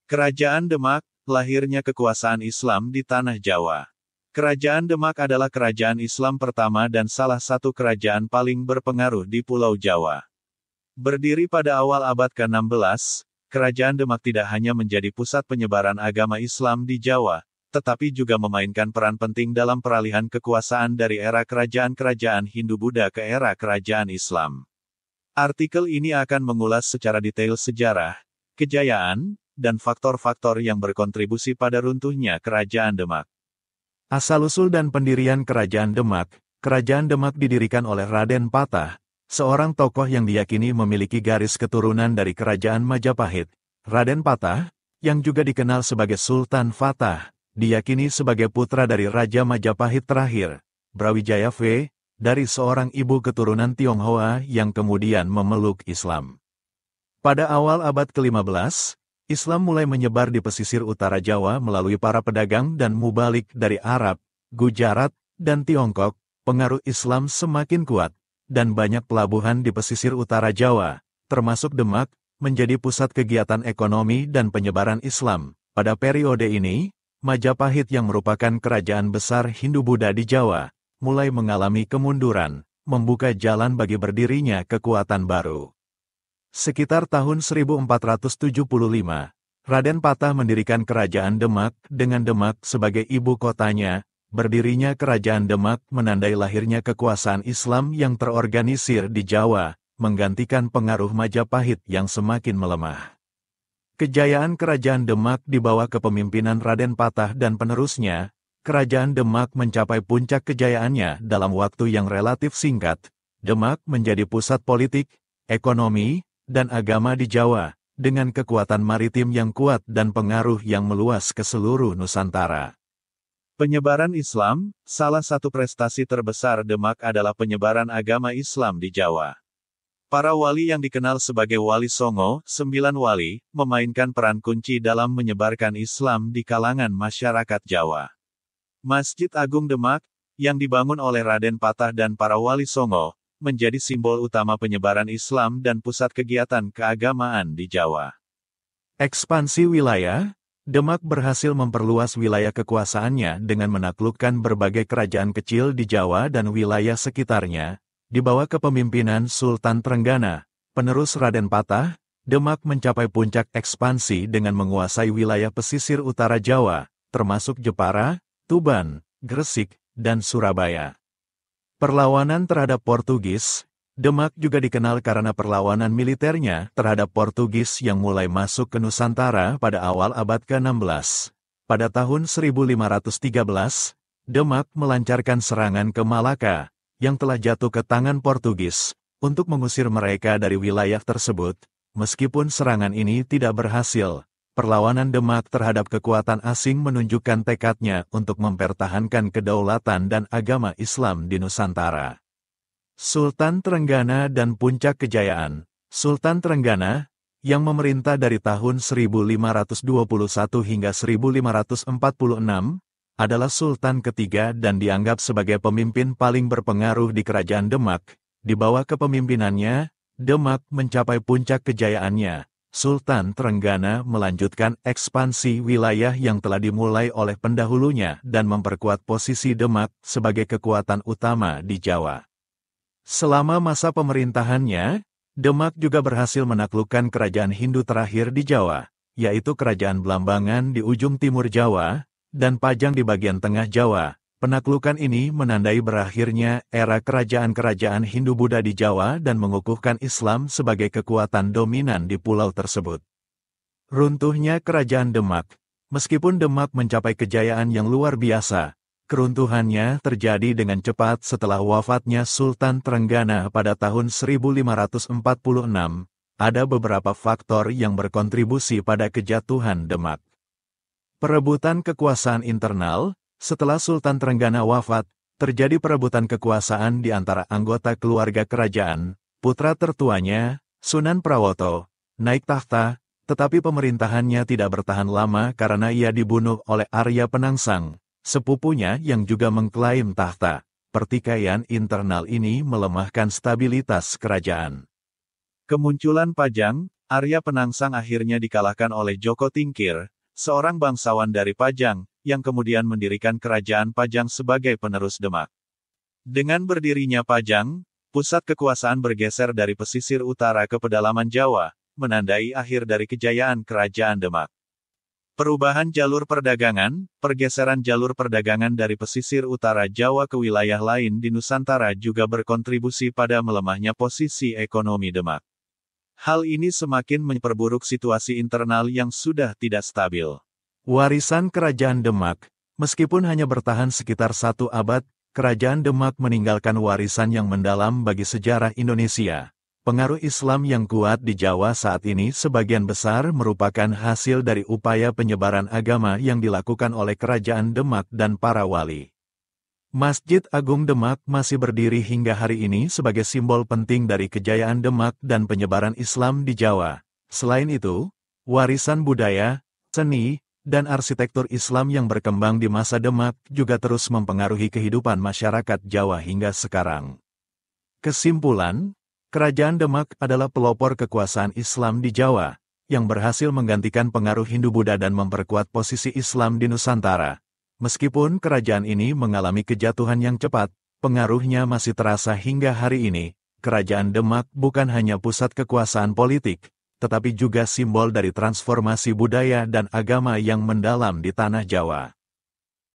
Kerajaan Demak, lahirnya kekuasaan Islam di Tanah Jawa. Kerajaan Demak adalah kerajaan Islam pertama dan salah satu kerajaan paling berpengaruh di Pulau Jawa. Berdiri pada awal abad ke-16, Kerajaan Demak tidak hanya menjadi pusat penyebaran agama Islam di Jawa, tetapi juga memainkan peran penting dalam peralihan kekuasaan dari era kerajaan-kerajaan Hindu-Buddha ke era kerajaan Islam. Artikel ini akan mengulas secara detail sejarah, kejayaan, dan faktor-faktor yang berkontribusi pada runtuhnya Kerajaan Demak. Asal-usul dan pendirian Kerajaan Demak. Kerajaan Demak didirikan oleh Raden Patah, seorang tokoh yang diyakini memiliki garis keturunan dari Kerajaan Majapahit. Raden Patah, yang juga dikenal sebagai Sultan Fatah, diyakini sebagai putra dari Raja Majapahit terakhir, Brawijaya V, dari seorang ibu keturunan Tionghoa yang kemudian memeluk Islam. Pada awal abad ke-15, Islam mulai menyebar di pesisir utara Jawa melalui para pedagang dan mubalik dari Arab, Gujarat, dan Tiongkok. Pengaruh Islam semakin kuat, dan banyak pelabuhan di pesisir utara Jawa, termasuk Demak, menjadi pusat kegiatan ekonomi dan penyebaran Islam. Pada periode ini, Majapahit yang merupakan kerajaan besar Hindu-Buddha di Jawa, mulai mengalami kemunduran, membuka jalan bagi berdirinya kekuatan baru. Sekitar tahun 1475, Raden Patah mendirikan Kerajaan Demak dengan Demak sebagai ibu kotanya. Berdirinya Kerajaan Demak menandai lahirnya kekuasaan Islam yang terorganisir di Jawa, menggantikan pengaruh Majapahit yang semakin melemah. Kejayaan Kerajaan Demak di bawah kepemimpinan Raden Patah dan penerusnya, Kerajaan Demak mencapai puncak kejayaannya dalam waktu yang relatif singkat. Demak menjadi pusat politik, ekonomi, dan agama di Jawa, dengan kekuatan maritim yang kuat dan pengaruh yang meluas ke seluruh Nusantara. Penyebaran Islam, salah satu prestasi terbesar Demak adalah penyebaran agama Islam di Jawa. Para wali yang dikenal sebagai Wali Songo, 9 wali, memainkan peran kunci dalam menyebarkan Islam di kalangan masyarakat Jawa. Masjid Agung Demak, yang dibangun oleh Raden Patah dan para Wali Songo, menjadi simbol utama penyebaran Islam dan pusat kegiatan keagamaan di Jawa. Ekspansi wilayah, Demak berhasil memperluas wilayah kekuasaannya dengan menaklukkan berbagai kerajaan kecil di Jawa dan wilayah sekitarnya. Di bawah kepemimpinan Sultan Trenggana, penerus Raden Patah, Demak mencapai puncak ekspansi dengan menguasai wilayah pesisir utara Jawa, termasuk Jepara, Tuban, Gresik, dan Surabaya. Perlawanan terhadap Portugis, Demak juga dikenal karena perlawanan militernya terhadap Portugis yang mulai masuk ke Nusantara pada awal abad ke-16. Pada tahun 1513, Demak melancarkan serangan ke Malaka, yang telah jatuh ke tangan Portugis, untuk mengusir mereka dari wilayah tersebut. Meskipun serangan ini tidak berhasil, perlawanan Demak terhadap kekuatan asing menunjukkan tekadnya untuk mempertahankan kedaulatan dan agama Islam di Nusantara. Sultan Trenggana dan puncak kejayaan. Sultan Trenggana, yang memerintah dari tahun 1521 hingga 1546, adalah Sultan ketiga dan dianggap sebagai pemimpin paling berpengaruh di Kerajaan Demak. Di bawah kepemimpinannya, Demak mencapai puncak kejayaannya. Sultan Trenggana melanjutkan ekspansi wilayah yang telah dimulai oleh pendahulunya dan memperkuat posisi Demak sebagai kekuatan utama di Jawa. Selama masa pemerintahannya, Demak juga berhasil menaklukkan kerajaan Hindu terakhir di Jawa, yaitu Kerajaan Blambangan di ujung timur Jawa, dan Pajang di bagian tengah Jawa. Penaklukan ini menandai berakhirnya era kerajaan-kerajaan Hindu-Buddha di Jawa dan mengukuhkan Islam sebagai kekuatan dominan di pulau tersebut. Runtuhnya Kerajaan Demak. Meskipun Demak mencapai kejayaan yang luar biasa, keruntuhannya terjadi dengan cepat setelah wafatnya Sultan Trenggana pada tahun 1546. Ada beberapa faktor yang berkontribusi pada kejatuhan Demak. Perebutan kekuasaan internal. Setelah Sultan Trenggana wafat, terjadi perebutan kekuasaan di antara anggota keluarga kerajaan. Putra tertuanya, Sunan Prawoto, naik tahta, tetapi pemerintahannya tidak bertahan lama karena ia dibunuh oleh Arya Penangsang, sepupunya yang juga mengklaim tahta. Pertikaian internal ini melemahkan stabilitas kerajaan. Kemunculan Pajang, Arya Penangsang akhirnya dikalahkan oleh Joko Tingkir, seorang bangsawan dari Pajang, yang kemudian mendirikan Kerajaan Pajang sebagai penerus Demak. Dengan berdirinya Pajang, pusat kekuasaan bergeser dari pesisir utara ke pedalaman Jawa, menandai akhir dari kejayaan Kerajaan Demak. Perubahan jalur perdagangan, pergeseran jalur perdagangan dari pesisir utara Jawa ke wilayah lain di Nusantara juga berkontribusi pada melemahnya posisi ekonomi Demak. Hal ini semakin memperburuk situasi internal yang sudah tidak stabil. Warisan Kerajaan Demak, meskipun hanya bertahan sekitar 1 abad, Kerajaan Demak meninggalkan warisan yang mendalam bagi sejarah Indonesia. Pengaruh Islam yang kuat di Jawa saat ini sebagian besar merupakan hasil dari upaya penyebaran agama yang dilakukan oleh Kerajaan Demak dan para wali. Masjid Agung Demak masih berdiri hingga hari ini sebagai simbol penting dari kejayaan Demak dan penyebaran Islam di Jawa. Selain itu, warisan budaya, seni, dan arsitektur Islam yang berkembang di masa Demak juga terus mempengaruhi kehidupan masyarakat Jawa hingga sekarang. Kesimpulan, Kerajaan Demak adalah pelopor kekuasaan Islam di Jawa, yang berhasil menggantikan pengaruh Hindu-Buddha dan memperkuat posisi Islam di Nusantara. Meskipun kerajaan ini mengalami kejatuhan yang cepat, pengaruhnya masih terasa hingga hari ini. Kerajaan Demak bukan hanya pusat kekuasaan politik, tetapi juga simbol dari transformasi budaya dan agama yang mendalam di tanah Jawa.